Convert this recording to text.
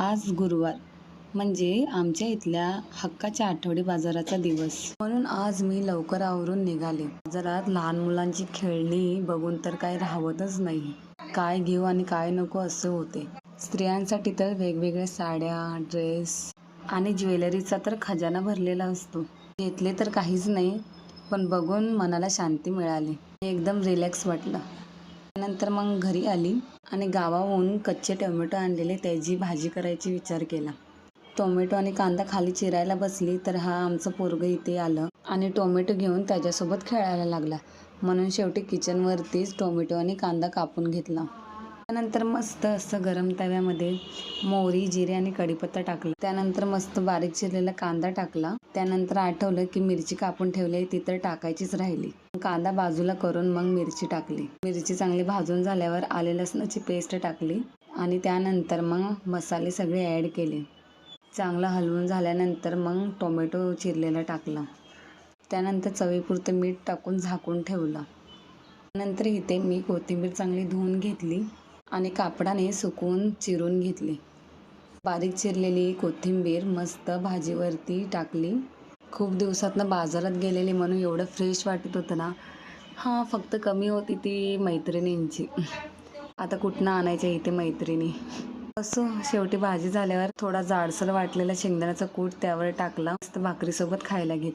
आज गुरुवार म्हणजे आमच्या इथल्या हक्काच्या आठवडी बाजाराचा दिवस. म्हणून आज मी लवकर आवरून निघाले. बाजारात लहान मुलांची खेळणी बघून तर काही राहवतच नाही. काय घेऊ आणि काय नको असे होते. स्त्रियांसाठी तर वेगवेगळ्या साड्या, ड्रेस आणि ज्वेलरीचा तर खजाना भरलेला असतो. घेतले तर काहीच नाही, पण बघून मनाला शांती मिळाली. एकदम रिलॅक्स वाटलं. त्यानंतर मग घरी आली आणि गावाहून कच्चे टोमॅटो आणलेले त्याची भाजी करायची विचार केला. टोमॅटो आणि कांदा खाली चिरायला बसली तर आमचं पोरगं इथे आलं आणि टोमॅटो घेऊन त्याच्यासोबत खेळायला लागला. म्हणून शेवटी किचनवरतीच टोमॅटो आणि कांदा कापून घेतला. त्यानंतर मस्त असं गरम तव्यामध्ये मोहरी, जिरे आणि कढीपत्ता टाकला. त्यानंतर मस्त बारीक चिरलेला कांदा टाकला. त्यानंतर आठवलं की मिरची कापून ठेवली ती तर टाकायचीच राहिली. कांदा बाजूला करून मग मिरची टाकली. मिरची चांगली भाजून झाल्यावर आले लसणाची पेस्ट टाकली आणि त्यानंतर मग मसाले सगळे ॲड केले. चांगलं हलवून झाल्यानंतर मग टोमॅटो चिरलेला टाकला. त्यानंतर चवीपुरतं मीठ टाकून झाकून ठेवलं. नंतर इथे मी कोथिंबीर चांगली धुवून घेतली आणि कापडाने सुकवून चिरून घेतली. बारीक चिरलेली कोथिंबीर मस्त भाजीवरती टाकली. खूप दिवसातनं बाजारात गेलेली म्हणून एवढं फ्रेश वाटत होतं ना. फक्त कमी होती ती मैत्रिणींची. आता कुठनं आणायच्या इथे मैत्रिणी. असो, शेवटी भाजी झाल्यावर थोडा जाडसर वाटलेला शेंगदाण्याचा कूट त्यावर टाकला. मस्त भाकरीसोबत खायला घेतली.